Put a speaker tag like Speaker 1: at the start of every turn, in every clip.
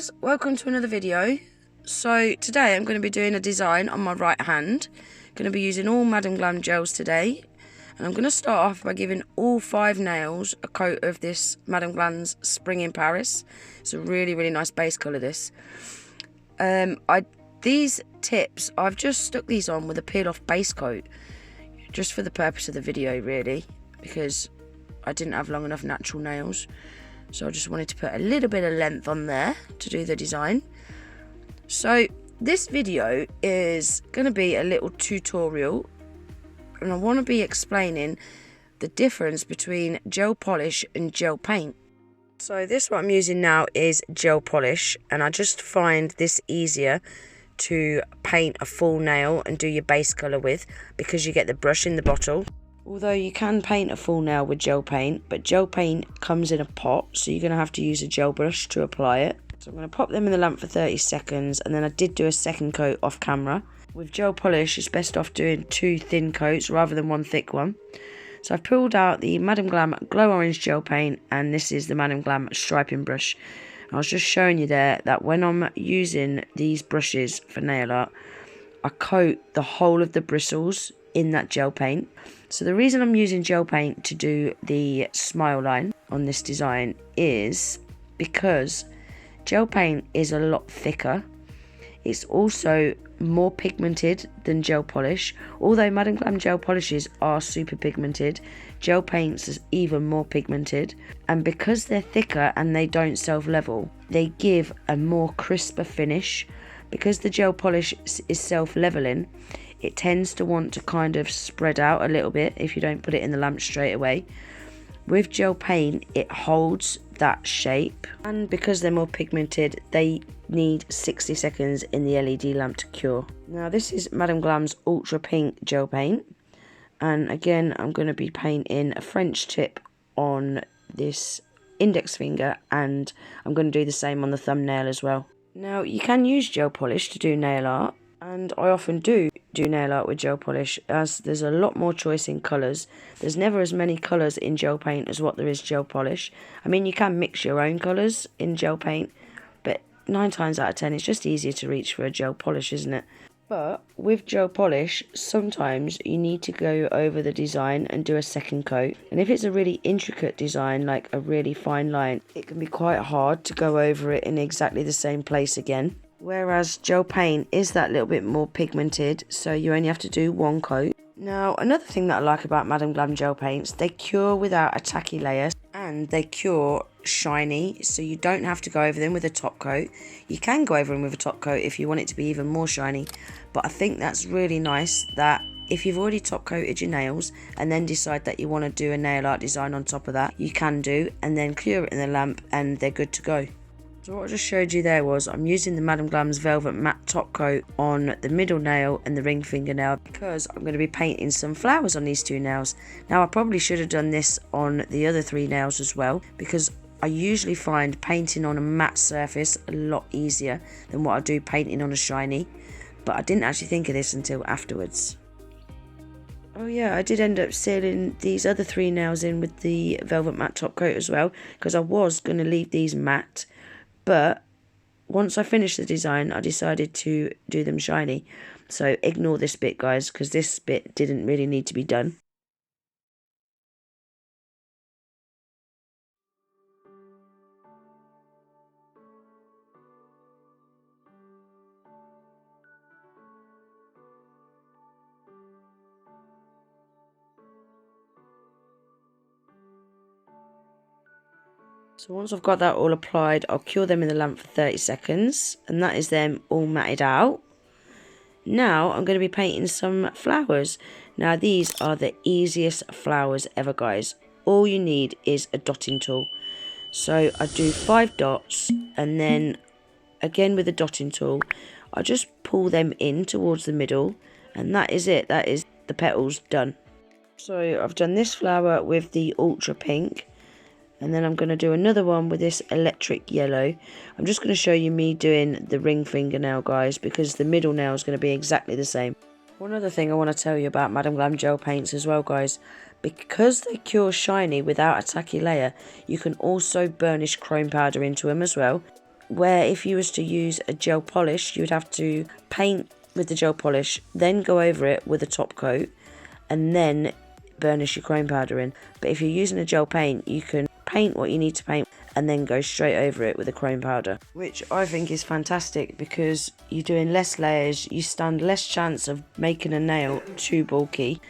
Speaker 1: guys, welcome to another video. So today I'm going to be doing a design on my right hand. Going to be using all Madam Glam gels today, and I'm going to start off by giving all 5 nails a coat of this Madam Glam's Spring in Paris. It's a really nice base colour, this. These tips, I've just stuck these on with a peel off base coat just for the purpose of the video, really, because I didn't have long enough natural nails. So I just wanted to put a little bit of length on there to do the design. So this video is going to be a little tutorial, and I want to be explaining the difference between gel polish and gel paint. So this what I'm using now is gel polish, and I just find this easier to paint a full nail and do your base colour with, because you get the brush in the bottle. Although you can paint a full nail with gel paint, but gel paint comes in a pot, so you're going to have to use a gel brush to apply it. So I'm going to pop them in the lamp for 30 seconds, and then I did do a second coat off camera. With gel polish, it's best off doing 2 thin coats rather than 1 thick one. So I've pulled out the Madam Glam Glow Orange gel paint, and this is the Madam Glam striping brush. I was just showing you there that when I'm using these brushes for nail art, I coat the whole of the bristles in that gel paint. So the reason I'm using gel paint to do the smile line on this design is because gel paint is a lot thicker. It's also more pigmented than gel polish. Although Madam Glam gel polishes are super pigmented, gel paints is even more pigmented. And because they're thicker and they don't self-level, they give a more crisper finish. Because the gel polish is self-leveling, it tends to want to kind of spread out a little bit if you don't put it in the lamp straight away. With gel paint, it holds that shape, and because they're more pigmented, they need 60 seconds in the LED lamp to cure. Now this is Madam Glam's Ultra Pink gel paint, and again I'm going to be painting a French tip on this index finger, and I'm going to do the same on the thumbnail as well. Now you can use gel polish to do nail art, and I often do nail art with gel polish, as there's a lot more choice in colours. There's never as many colours in gel paint as what there is gel polish. I mean, you can mix your own colours in gel paint, but 9 times out of 10 it's just easier to reach for a gel polish, isn't it? But with gel polish, sometimes you need to go over the design and do a second coat. And if it's a really intricate design, like a really fine line, it can be quite hard to go over it in exactly the same place again. Whereas gel paint is that little bit more pigmented, so you only have to do 1 coat. Now, another thing that I like about Madam Glam gel paints, they cure without a tacky layer, and they cure shiny, so you don't have to go over them with a top coat. You can go over them with a top coat if you want it to be even more shiny, but I think that's really nice that if you've already top coated your nails and then decide that you want to do a nail art design on top of that, you can do, and then cure it in the lamp and they're good to go. So what I just showed you there was I'm using the Madam Glam's Velvet matte top coat on the middle nail and the ring fingernail, because I'm going to be painting some flowers on these 2 nails. Now I probably should have done this on the other 3 nails as well, because I usually find painting on a matte surface a lot easier than what I do painting on a shiny, but I didn't actually think of this until afterwards. Oh yeah, I did end up sealing these other 3 nails in with the Velvet matte top coat as well, because I was going to leave these matte. But once I finished the design, I decided to do them shiny. So ignore this bit, guys, because this bit didn't really need to be done. So once I've got that all applied, I'll cure them in the lamp for 30 seconds. And that is them all matted out. Now I'm going to be painting some flowers. Now these are the easiest flowers ever, guys. All you need is a dotting tool. So I do 5 dots, and then again with the dotting tool, I just pull them in towards the middle. And that is it. That is the petals done. So I've done this flower with the Ultra Pink. And then I'm going to do another one with this electric yellow. I'm just going to show you me doing the ring fingernail, guys, because the middle nail is going to be exactly the same. One other thing I want to tell you about Madam Glam gel paints as well, guys. Because they cure shiny without a tacky layer, you can also burnish chrome powder into them as well. where if you was to use a gel polish, you would have to paint with the gel polish, then go over it with a top coat, and then burnish your chrome powder in. But if you're using a gel paint, you can paint what you need to paint and then go straight over it with a chrome powder, which I think is fantastic because you're doing less layers, you stand less chance of making a nail too bulky,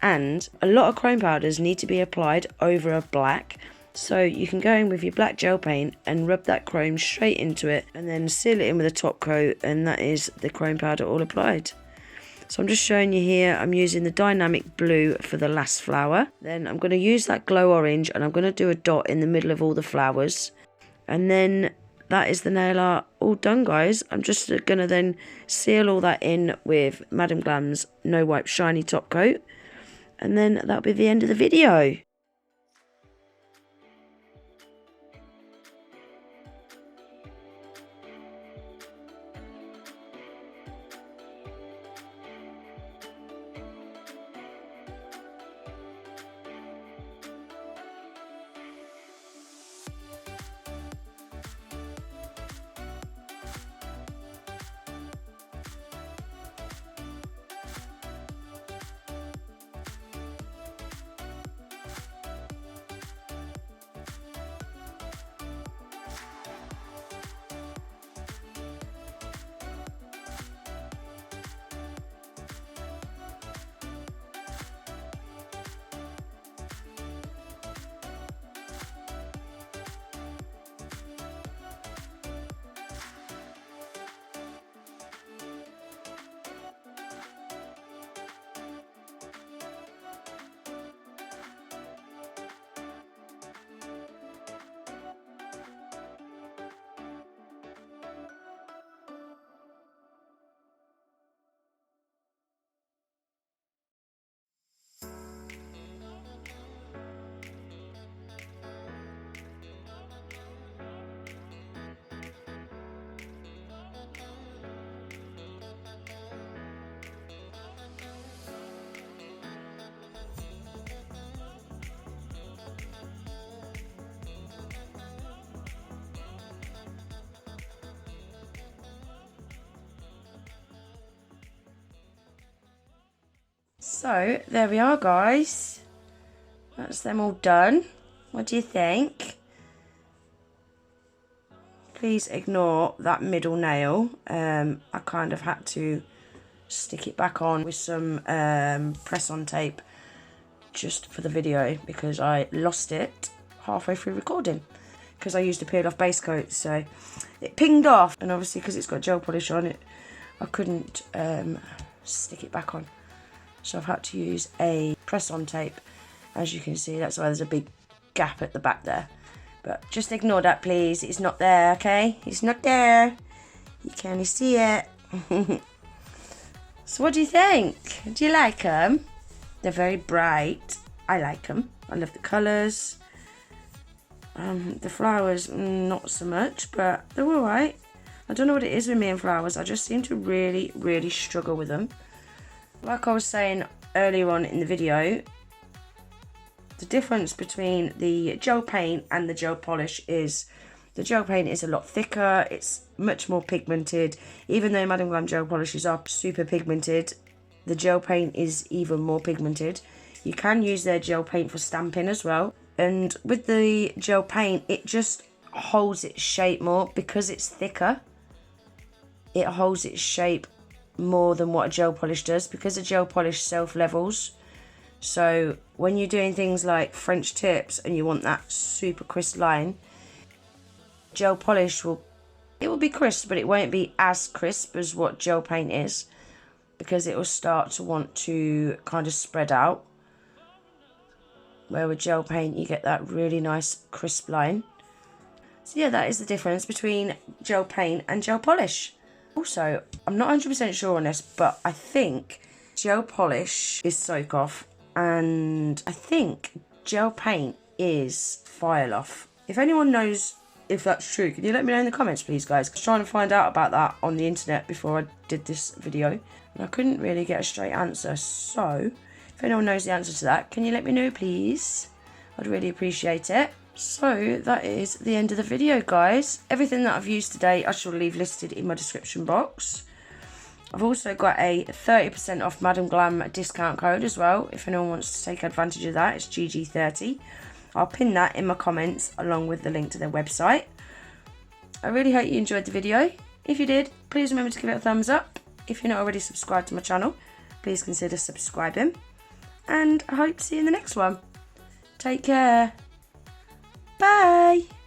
Speaker 1: and a lot of chrome powders need to be applied over a black, so you can go in with your black gel paint and rub that chrome straight into it and then seal it in with a top coat, and that is the chrome powder all applied. So I'm just showing you here, I'm using the dynamic blue for the last flower. Then I'm going to use that glow orange and I'm going to do a dot in the middle of all the flowers. And then that is the nail art all done, guys. I'm just going to then seal all that in with Madam Glam's No Wipe Shiny Top Coat. And then that'll be the end of the video. So there we are, guys. That's them all done. What do you think? Please ignore that middle nail. I kind of had to stick it back on with some press-on tape just for the video because I lost it halfway through recording because I used a peel-off base coat, so it pinged off, and obviously because it's got gel polish on it, I couldn't stick it back on. So I've had to use a press-on tape. As you can see, that's why there's a big gap at the back there. But just ignore that, please. It's not there, okay? It's not there. You can only see it. So what do you think? Do you like them? They're very bright. I like them. I love the colours. The flowers, not so much, but they're alright. I don't know what it is with me and flowers. I just seem to really, really struggle with them. Like I was saying earlier on in the video, the difference between the gel paint and the gel polish is the gel paint is a lot thicker, it's much more pigmented. Even though Madam Glam gel polishes are super pigmented, the gel paint is even more pigmented. You can use their gel paint for stamping as well. And with the gel paint, it just holds its shape more because it's thicker. It holds its shape more than what a gel polish does because a gel polish self-levels. So when you're doing things like French tips and you want that super crisp line, gel polish will be crisp, but it won't be as crisp as what gel paint is because it will start to want to kind of spread out. Where with gel paint you get that really nice crisp line. So yeah, that is the difference between gel paint and gel polish. Also, I'm not 100% sure on this, but I think gel polish is soak off and I think gel paint is file off. If anyone knows if that's true, can you let me know in the comments, please, guys? I was trying to find out about that on the internet before I did this video and I couldn't really get a straight answer. So if anyone knows the answer to that, can you let me know, please? I'd really appreciate it. So that is the end of the video, guys. Everything that I've used today I shall leave listed in my description box. I've also got a 30% off Madam Glam discount code as well. If anyone wants to take advantage of that, it's GG30. I'll pin that in my comments along with the link to their website. I really hope you enjoyed the video. If you did, please remember to give it a thumbs up. If you're not already subscribed to my channel, please consider subscribing. And I hope to see you in the next one. Take care. Bye.